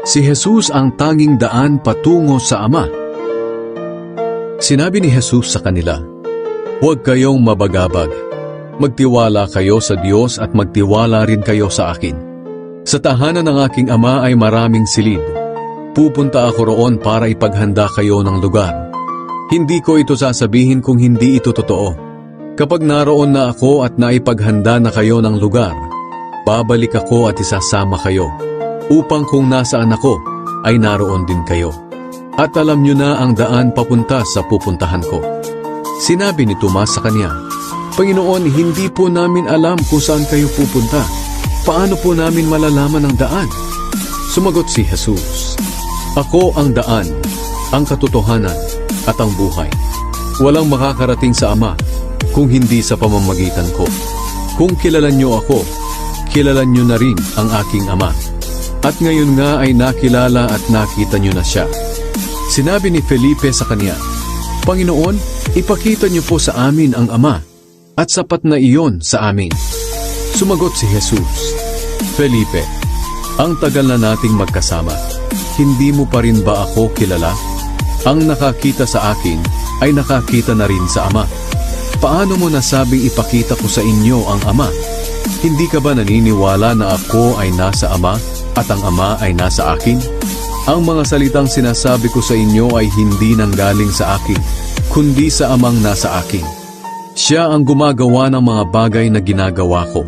Si Jesus ang tanging daan patungo sa Ama. Sinabi ni Jesus sa kanila, "Huwag kayong mabagabag. Magtiwala kayo sa Diyos at magtiwala rin kayo sa akin. Sa tahanan ng aking Ama ay maraming silid. Pupunta ako roon para ipaghanda kayo ng lugar. Hindi ko ito sasabihin kung hindi ito totoo. Kapag naroon na ako at naipaghanda na kayo ng lugar, babalik ako at isasama kayo, upang kung nasaan ako, ay naroon din kayo. At alam nyo na ang daan papunta sa pupuntahan ko." Sinabi ni Tomas sa kanya, "Panginoon, hindi po namin alam kung saan kayo pupunta. Paano po namin malalaman ang daan?" Sumagot si Jesus, "Ako ang daan, ang katotohanan, at ang buhay. Walang makakarating sa Ama kung hindi sa pamamagitan ko. Kung kilalan nyo ako, kilalan nyo na rin ang aking Ama. At ngayon nga ay nakilala at nakita nyo na siya." Sinabi ni Felipe sa kanya, "Panginoon, ipakita niyo po sa amin ang Ama, at sapat na iyon sa amin." Sumagot si Jesus, "Felipe, ang tagal na nating magkasama. Hindi mo pa rin ba ako kilala? Ang nakakita sa akin ay nakakita na rin sa Ama. Paano mo nasabing ipakita ko sa inyo ang Ama? Hindi ka ba naniniwala na ako ay nasa Ama at ang Ama ay nasa akin? Ang mga salitang sinasabi ko sa inyo ay hindi nanggaling sa akin, kundi sa Amang nasa akin. Siya ang gumagawa ng mga bagay na ginagawa ko.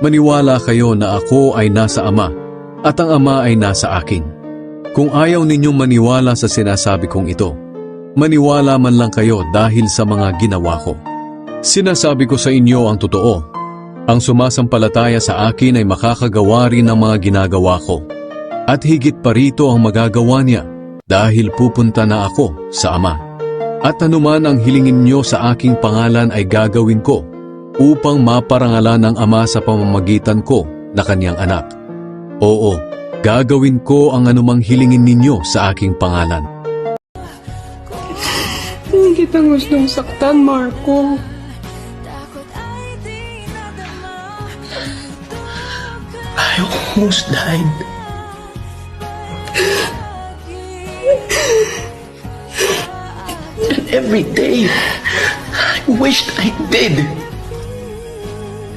Maniwala kayo na ako ay nasa Ama at ang Ama ay nasa akin. Kung ayaw ninyong maniwala sa sinasabi kong ito, maniwala man lang kayo dahil sa mga ginawa ko. Sinasabi ko sa inyo ang totoo. Ang sumasampalataya sa akin ay makakagawa rin ng mga ginagawa ko. At higit pa rito ang magagawa niya dahil pupunta na ako sa Ama. At anuman ang hilingin niyo sa aking pangalan ay gagawin ko upang maparangalan ng Ama sa pamamagitan ko na kanyang anak. Oo, gagawin ko ang anumang hilingin ninyo sa aking pangalan." Hindi kita gustong saktan, Marco. I almost died. And every day, I wished I did.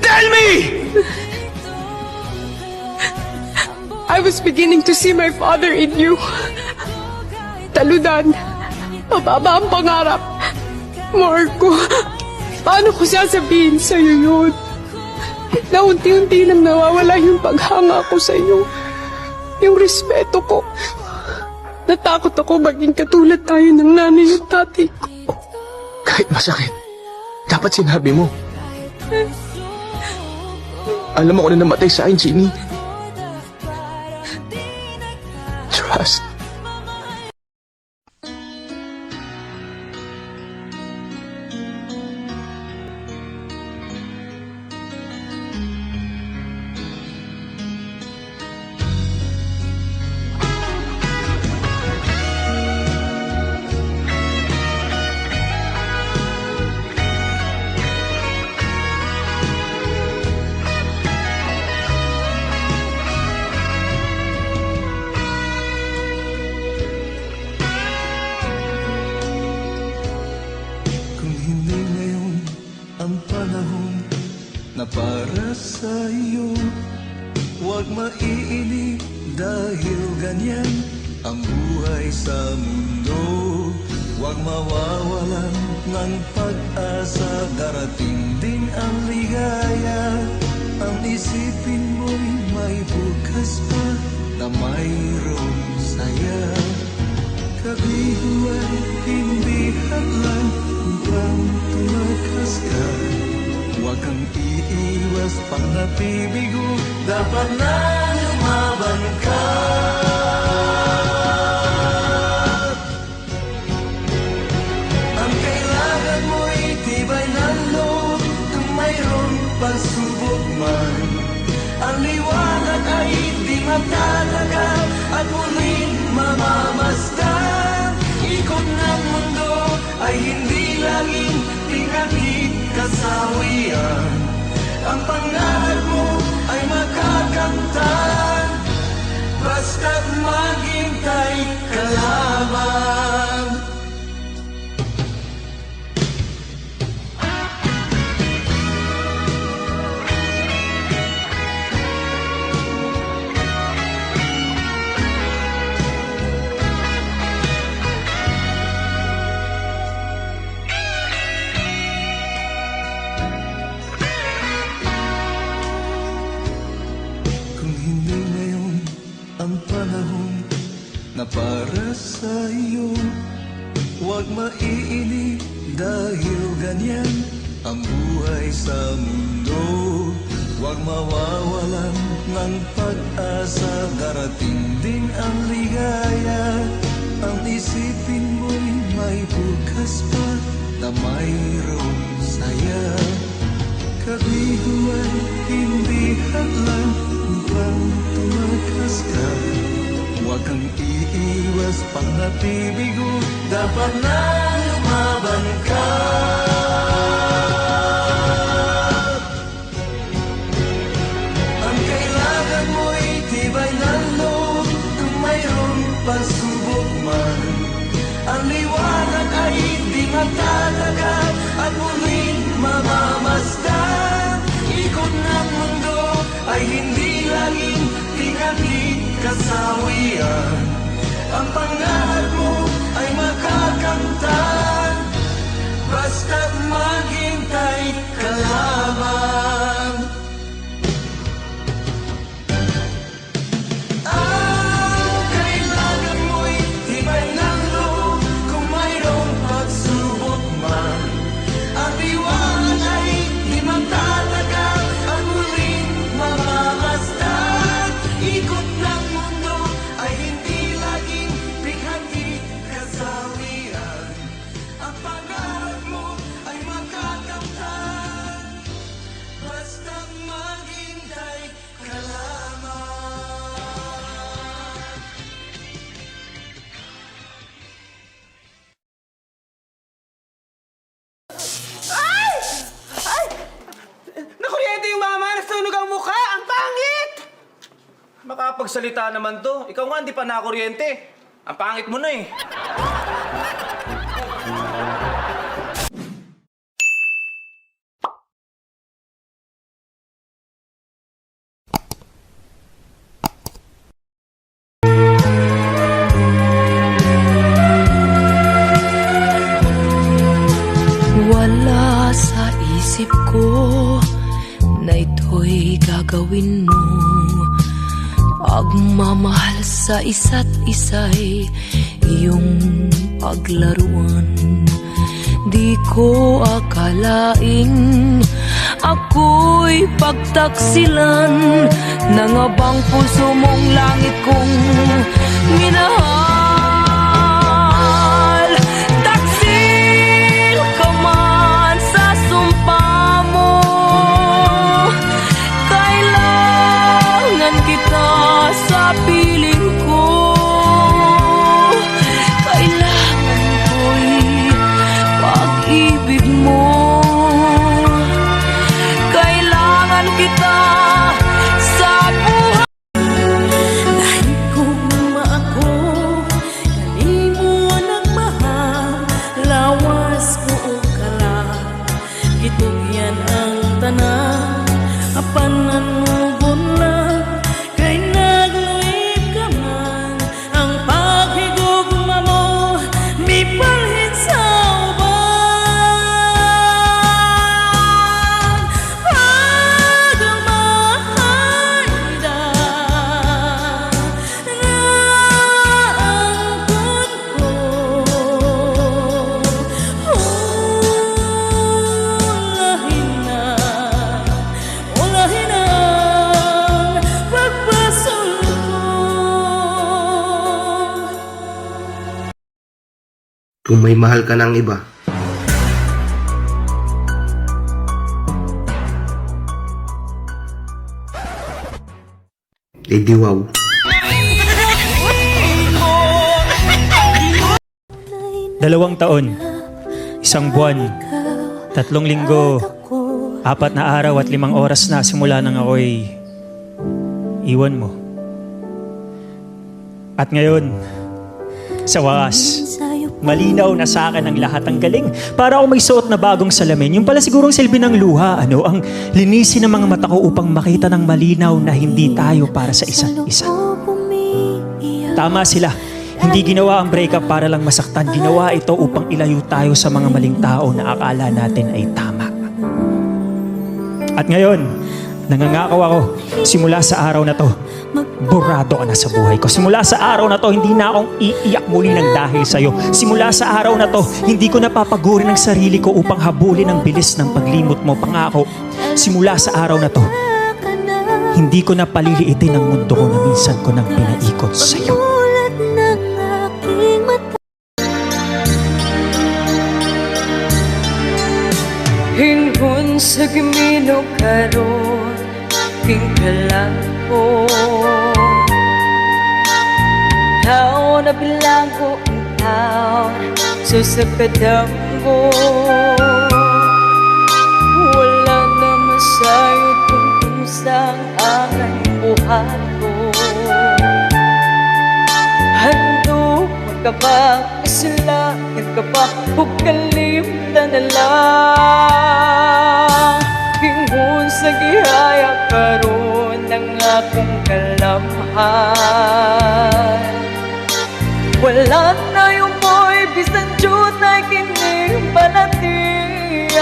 Tell me! I was beginning to see my father in you. Taludan. Mababa ang pangarap. Marco, paano ko sasabihin sa'yo yun? Na unti-unti nang nawawala yung paghanga ko sa'yo. Yung respeto ko. Natakot ako maging katulad tayo ng nanay at tatay ko. Kahit masakit, dapat sinabi mo. Alam mo kung na namatay sa akin, Jenny. Trust. Na para sa iyo, huwag maiinip dahil ganyan ang buhay sa mundo. Huwag mawawalan ng pag-asa, darating din ang ligaya. Ang isipin mo'y may bukas pa na mayroong saya. Kabiguan, hindi hadlang upang tumakas ka. Huwag kang iiwas pang napibigo, dapat na lumaban ka. Ang kailangan mo'y tibay ng loob, kung mayroong pagsubok man. Ang liwanag ay di matatagal at muling mamamasdan. Ikot ng mundo ay hindi laging pinagkikasawian. Ang pangarap mo ay makakamtan, basta maghintay ka lamang. Kung hindi ngayon ang panahon na para sa iyo, huwag maiinip dahil ganyan ang buhay sa mundo. Huwag mawawalan ng pag-asa, darating din ang ligaya. Ang isipin mo'y may bukas pa na mayroong saya. Kabiguan, hindi hadlang upang tumakas ka. Huwag kang iiwas pang natibigo, dapat na lumaban ka. Ang kailangan mo'y tibay ng loob, kung mayroong pagsubok man. Ang liwanag ay di matatagal at muling mamamasdan. Ikot ng mundo ay hindi laging tingatid kasawian. Ang pangarap mo ay makakamtan, basta't maghintay ka lamang. Ang kailangan mo'y tibay ng loob, kung mayroong pagsubok man. Ang liwanag ay di magtatagal at muling mamamasdan. Ikot ng mundo ay hindi laging bighati kasawian. Ang pangarap mo ay makakamtan, basta't maghintay ka lamang. Nakuryente yung mama! Nasunog ang mukha! Ang pangit! Makapagsalita naman to. Ikaw nga, hindi pa nakuryente. Ang pangit mo na eh. Wala sa isip ko na ito'y gagawin mo. Pagmamahal sa isa't isa'y iyong paglaruan. Di ko akalaing ako'y pagtaksilan ng abang puso mong langit kong minahal. Taksil ka man sa sumpa mo, kailangan kita sa piling ko. Kailangan ko'y pag-ibig mo. Kailangan kita sa buhay. Dahil kung ako kani mo nagmahal, lawas ko o kala, gitugyan ang tanan, apanan mo bunlang, kay nagluib ka man. Ang paghigugma mo, may palhin sa uban. Pagmahal na naangkon ko, ulahin na ang pagpasol ko. Kung may mahal ka ng iba, di wow. 2 taon, 1 buwan, 3 linggo, 4 na araw at 5 oras na simula nang ako'y iwan mo. At ngayon, sa wakas, malinaw na sa akin ang lahat. Ang galing. Para ako may suot na bagong salamin. Yung pala sigurong silbi ng luha, ang linisin ng mga mata ko upang makita ng malinaw na hindi tayo para sa isa't isa. Tama sila. Hindi ginawa ang breakup para lang masaktan. Ginawa ito upang ilayo tayo sa mga maling tao na akala natin ay tama. At ngayon, nangangako ako, simula sa araw na to, burado ka na sa buhay ko. Simula sa araw na to, hindi na akong iiyak muli ng dahil sa'yo. Simula sa araw na to, hindi ko napapaguri ng sarili ko upang habulin ang bilis ng paglimot mo. Pangako, simula sa araw na to, hindi ko na paliliitin ang mundo ko na minsan ko nang pinaikot sa'yo. Hingun sa gimino karon tingkalan ko tao na bilango ang tao susagkadang ko wala na masayot kung sang aking buhat ko hando magkabak sila nagkabak bukalimta na lang hingun sa gihaya karon ng akong kalamhan wala na yung boy bisan jud na kining balatian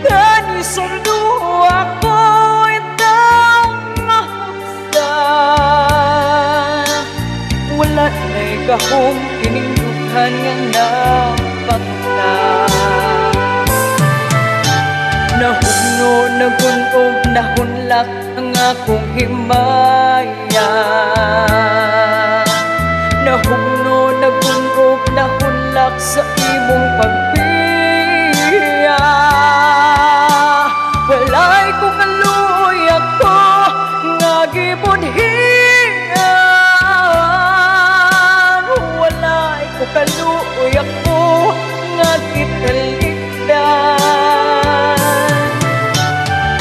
kani sundo ako itang mahuksan wala na'y kahong kiningdukan nga napakta nahugno nagunog nahunlak ang akong himaya nahugno nagunog nahunlak sa imong pagbiya walay ko kaluoy ako nga gibudhian walay ko kaluoy ako nga kitalikdan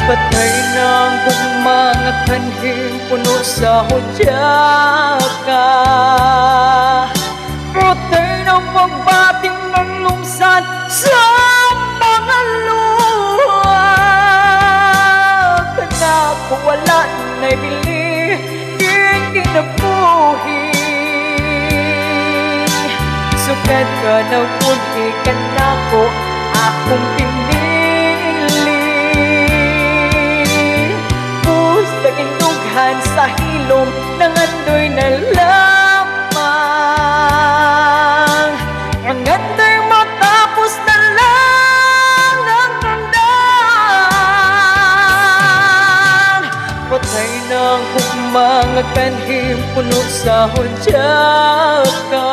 patay ng kung mga kanhing puno sa hudyaka patay ng pagbating ng lumsan sa mga luha kanako wala na'y bili di kinabuhi sukat ka na kunti kanako akong pinili Dughan sa hilom ng andoy na lamang ang andoy matapos na lang ang tandaan patay ng mga kanhim puno sa hudyaka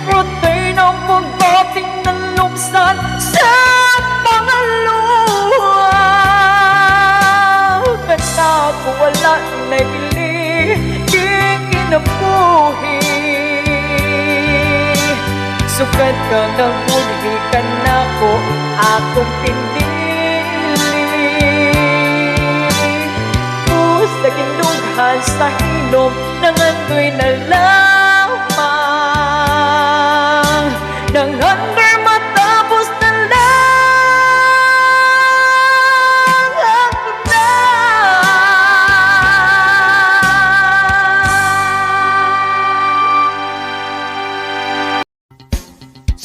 patay ng pagdating ng luksan sa mga luha ako wala na'y bili di kinabuhi sukat ka ng budhi ka nako akong pinili sa gindughan sa hilom ng andoy na lamang ng andoy matapos na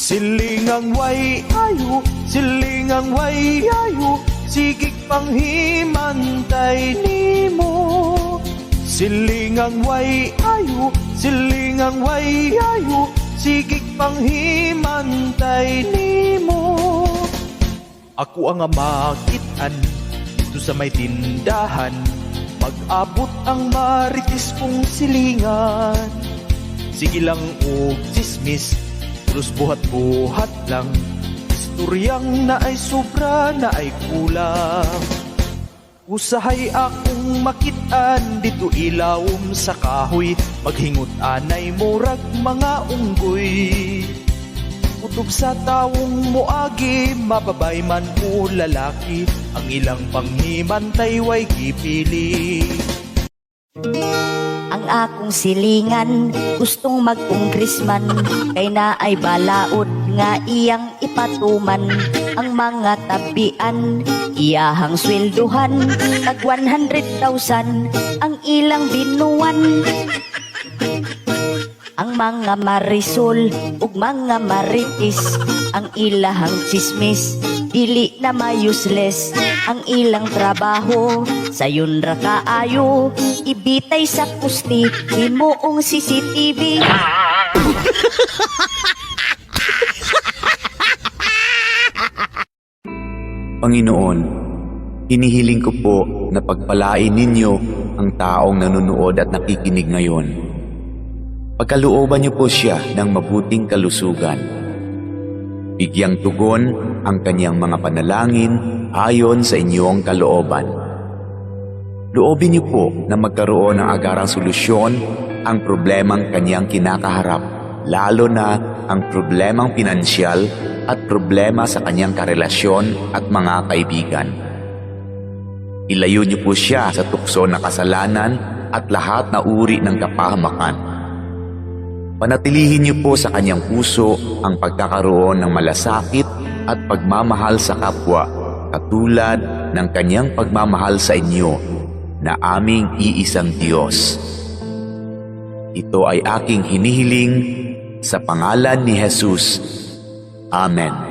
Silingang way ayo, silingang way ayo, sigig panghimantay nimo. Silingang way ayo, silingang way ayo, sigig panghimantay nimo. Ako ang amakitan dito sa may tindahan, mag-abot ang maritis kong silingan. Sige lang og chismis, pulos buhat-buhat lang, istoryang na ay sobra na ay kulang. Usahay akong makitaan dito ilawom sa kahoy, maghingot anay murag mga unggoy. Kutob sa taong moagi, mababay man o lalaki, ang ilang panghimantay way gipili. akong silingan, gustong mag-congressman, kay na ay balaod nga iyang ipatuman. Ang mga tabian, iyahang swelduhan, tag 100,000 ang ilang binuwan. Ang mga marisol ug mga maritis, ang ilahang chismis, dili na ma-useless. Ang ilang trabaho, sayon ra kaayo, ibitay sa pusti, himuong CCTV. Panginoon, hinihiling ko po na pagpalain ninyo ang taong nanonood at nakikinig ngayon. Pagkalooban niyo po siya ng mabuting kalusugan. Bigyang tugon ang kanyang mga panalangin ayon sa inyong kalooban. Loobin niyo po na magkaroon ng agarang solusyon ang problemang kanyang kinakaharap, lalo na ang problemang pinansyal at problema sa kanyang karelasyon at mga kaibigan. Ilayo niyo po siya sa tukso na kasalanan at lahat na uri ng kapahamakan. Panatilihin niyo po sa kanyang puso ang pagkakaroon ng malasakit at pagmamahal sa kapwa, katulad ng kanyang pagmamahal sa inyo na aming iisang Diyos. Ito ay aking hinihiling sa pangalan ni Jesus. Amen.